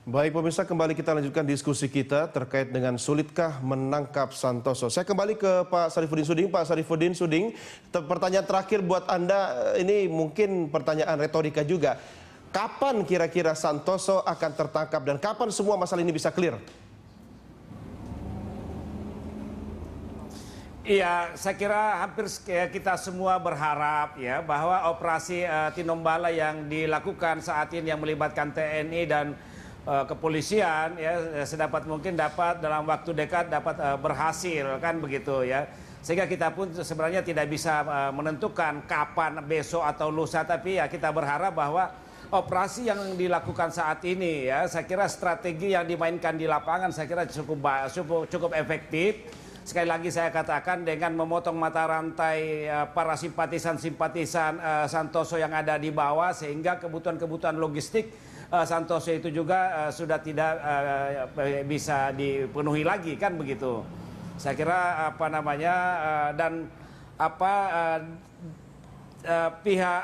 Baik pemirsa, kembali kita lanjutkan diskusi kita terkait dengan sulitkah menangkap Santoso. Saya kembali ke Pak Sarifudin Suding. Pak Sarifudin Suding, pertanyaan terakhir buat Anda, ini mungkin pertanyaan retorika juga. Kapan kira-kira Santoso akan tertangkap dan kapan semua masalah ini bisa clear? Iya, saya kira hampir kita semua berharap ya bahwa operasi Tinombala yang dilakukan saat ini yang melibatkan TNI dan kepolisian ya sedapat mungkin dapat dalam waktu dekat dapat berhasil kan begitu ya. Sehingga kita pun sebenarnya tidak bisa menentukan kapan besok atau lusa, tapi ya kita berharap bahwa operasi yang dilakukan saat ini ya saya kira strategi yang dimainkan di lapangan saya kira cukup efektif. Sekali lagi saya katakan dengan memotong mata rantai para simpatisan-simpatisan Santoso yang ada di bawah sehingga kebutuhan-kebutuhan logistik Santoso itu juga sudah tidak bisa dipenuhi lagi kan begitu. Saya kira pihak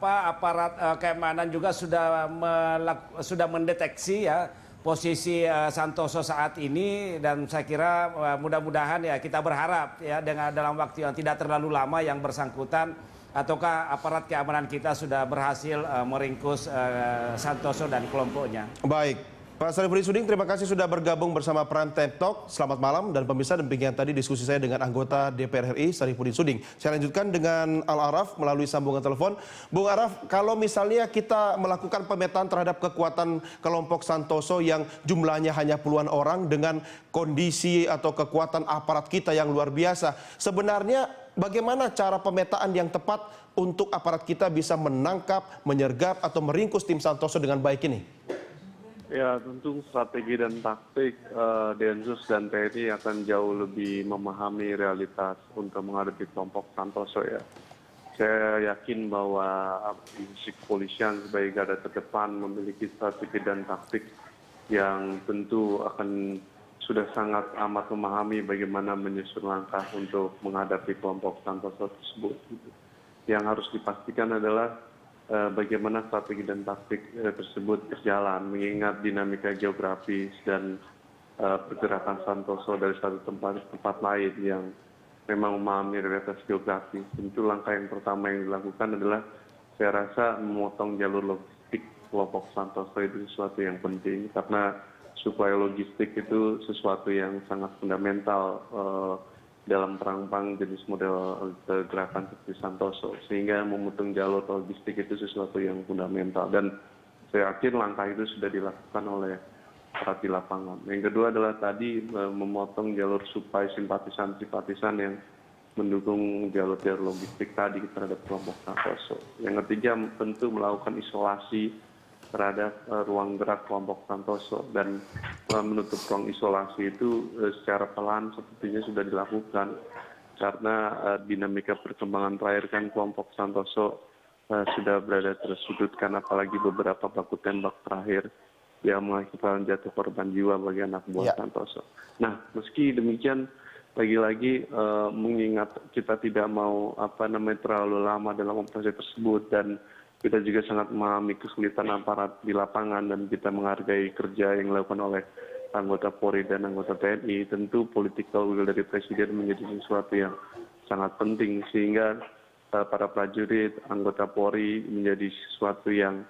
aparat keamanan juga sudah mendeteksi ya posisi Santoso saat ini, dan saya kira mudah-mudahan ya kita berharap ya dengan dalam waktu yang tidak terlalu lama yang bersangkutan ataukah aparat keamanan kita sudah berhasil meringkus Santoso dan kelompoknya. Baik. Pak Sarifudin Suding, terima kasih sudah bergabung bersama Prime Time Talk. Selamat malam, dan pemirsa, demikian tadi diskusi saya dengan anggota DPR RI Sarifudin Suding. Saya lanjutkan dengan Al-Araf melalui sambungan telepon. Bung Araf, kalau misalnya kita melakukan pemetaan terhadap kekuatan kelompok Santoso yang jumlahnya hanya puluhan orang dengan kondisi atau kekuatan aparat kita yang luar biasa, sebenarnya bagaimana cara pemetaan yang tepat untuk aparat kita bisa menangkap, menyergap atau meringkus tim Santoso dengan baik ini? Ya, tentu strategi dan taktik Densus dan TNI akan jauh lebih memahami realitas untuk menghadapi kelompok Santoso ya. Saya yakin bahwa institusi kepolisian sebagai garda terdepan memiliki strategi dan taktik yang tentu akan sudah sangat amat memahami bagaimana menyusun langkah untuk menghadapi kelompok Santoso tersebut. Yang harus dipastikan adalah bagaimana strategi dan taktik tersebut berjalan, mengingat dinamika geografis dan pergerakan Santoso dari satu tempat ke tempat lain yang memang memahami realitas geografis. Tentu langkah yang pertama yang dilakukan adalah saya rasa memotong jalur logistik kelompok Santoso itu sesuatu yang penting, karena supaya logistik itu sesuatu yang sangat fundamental dalam perang jenis model gerakan seperti Santoso, sehingga memotong jalur logistik itu sesuatu yang fundamental, dan saya yakin langkah itu sudah dilakukan oleh aparat di lapangan. Yang kedua adalah tadi memotong jalur supaya simpatisan-simpatisan yang mendukung jalur-jalur logistik tadi terhadap kelompok Santoso. Yang ketiga tentu melakukan isolasi terhadap ruang gerak kelompok Santoso, dan menutup ruang isolasi itu secara pelan sepertinya sudah dilakukan, karena dinamika perkembangan terakhir kan kelompok Santoso sudah berada tersudutkan, apalagi beberapa baku tembak terakhir yang mengakibatkan jatuh korban jiwa bagi anak buah Santoso. Nah, meski demikian lagi-lagi mengingat kita tidak mau terlalu lama dalam operasi tersebut, dan kita juga sangat memahami kesulitan aparat di lapangan, dan kita menghargai kerja yang dilakukan oleh anggota Polri dan anggota TNI. Tentu political will dari Presiden menjadi sesuatu yang sangat penting, sehingga para prajurit, anggota Polri menjadi sesuatu yang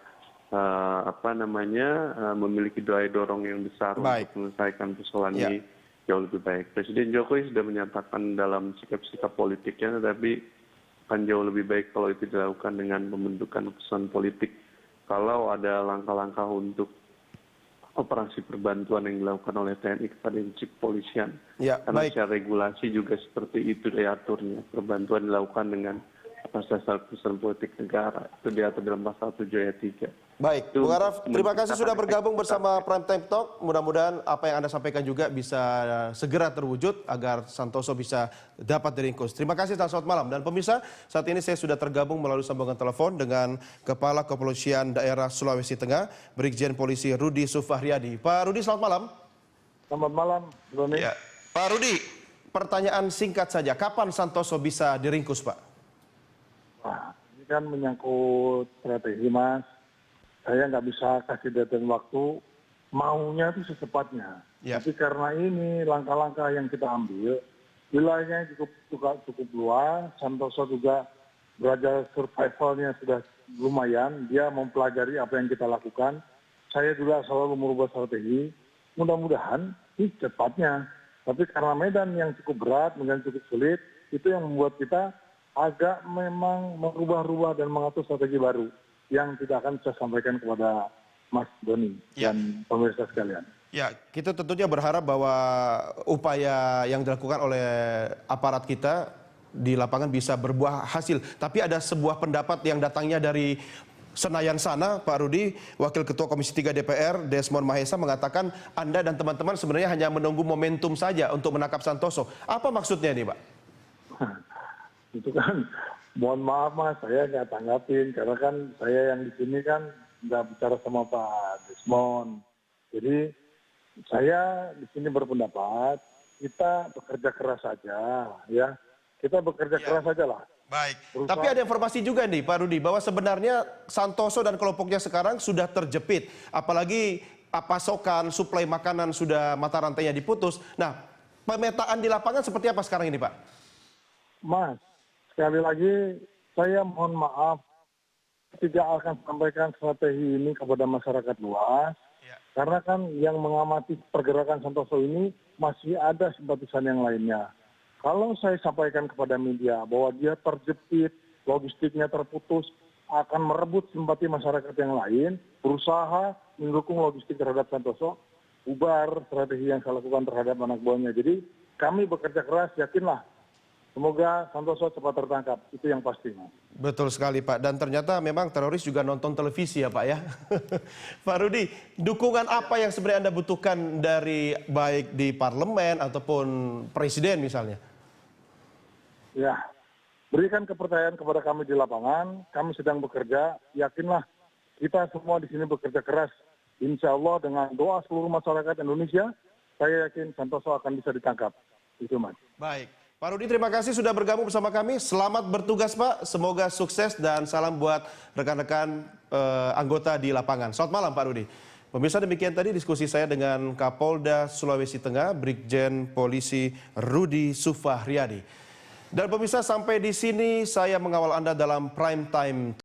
memiliki daya dorong yang besar untuk menyelesaikan persoalan ini jauh lebih baik. Presiden Jokowi sudah menyatakan dalam sikap-sikap politiknya, tetapi akan jauh lebih baik kalau itu dilakukan dengan pembentukan keputusan politik. Kalau ada langkah-langkah untuk operasi perbantuan yang dilakukan oleh TNI kepada institusi kepolisian, karena secara regulasi juga seperti itu diaturnya. Perbantuan dilakukan dengan atas dasar keputusan politik negara, itu diatur dalam pasal 7 ayat 3. Baik, Bung Araf, terima kasih sudah bergabung bersama Prime Time Talk. Mudah-mudahan apa yang Anda sampaikan juga bisa segera terwujud agar Santoso bisa dapat diringkus. Terima kasih, selamat malam. Dan pemirsa, saat ini saya sudah tergabung melalui sambungan telepon dengan Kepala Kepolisian Daerah Sulawesi Tengah, Brigjen Polisi Rudi Sufahriadi. Pak Rudi, selamat malam. Selamat malam, Roni. Ya. Pak Rudi, pertanyaan singkat saja, kapan Santoso bisa diringkus, Pak? Nah, ini kan menyangkut strategi, Mas. Saya nggak bisa kasih deadline waktu maunya itu secepatnya. Ya. Tapi karena ini langkah-langkah yang kita ambil, wilayahnya cukup luas, Santoso juga belajar survivalnya sudah lumayan, dia mempelajari apa yang kita lakukan. Saya juga selalu merubah strategi, mudah-mudahan ini cepatnya. Tapi karena medan yang cukup berat, medan cukup sulit, itu yang membuat kita agak memang merubah-rubah dan mengatur strategi baru yang tidak akan saya sampaikan kepada Mas Doni dan pemirsa sekalian. Ya, kita tentunya berharap bahwa upaya yang dilakukan oleh aparat kita di lapangan bisa berbuah hasil. Tapi ada sebuah pendapat yang datangnya dari Senayan sana, Pak Rudi, Wakil Ketua Komisi 3 DPR, Desmond Mahesa mengatakan Anda dan teman-teman sebenarnya hanya menunggu momentum saja untuk menangkap Santoso. Apa maksudnya nih, Pak? Itu kan, mohon maaf Mas, saya nggak tanggapin karena kan saya yang di sini kan nggak bicara sama Pak Desmond. Jadi saya di sini berpendapat kita bekerja keras saja, ya. Kita bekerja keras saja lah. Baik. Tapi ada informasi juga nih Pak Rudi bahwa sebenarnya Santoso dan kelompoknya sekarang sudah terjepit. Apalagi pasokan suplai makanan sudah mata rantainya diputus. Nah, pemetaan di lapangan seperti apa sekarang ini Pak? Mas, sekali lagi saya mohon maaf tidak akan sampaikan strategi ini kepada masyarakat luas. Karena kan yang mengamati pergerakan Santoso ini masih ada simpatisan yang lainnya. Kalau saya sampaikan kepada media bahwa dia terjepit, logistiknya terputus, akan merebut simpati masyarakat yang lain, berusaha mendukung logistik terhadap Santoso, bubar strategi yang saya lakukan terhadap anak buahnya. Jadi kami bekerja keras, yakinlah. Semoga Santoso cepat tertangkap, itu yang pasti. Betul sekali Pak, dan ternyata memang teroris juga nonton televisi ya Pak ya. Pak Rudi, dukungan apa yang sebenarnya Anda butuhkan dari baik di parlemen ataupun presiden misalnya? Ya, berikan kepercayaan kepada kami di lapangan, kami sedang bekerja, yakinlah kita semua di sini bekerja keras. Insya Allah dengan doa seluruh masyarakat Indonesia, saya yakin Santoso akan bisa ditangkap. Itu Mas. Baik. Pak Rudi, terima kasih sudah bergabung bersama kami. Selamat bertugas Pak, semoga sukses dan salam buat rekan-rekan anggota di lapangan. Selamat malam Pak Rudi. Pemirsa, demikian tadi diskusi saya dengan Kapolda Sulawesi Tengah, Brigjen Polisi Rudi Sufahriadi. Dan pemirsa, sampai di sini saya mengawal Anda dalam Prime Time.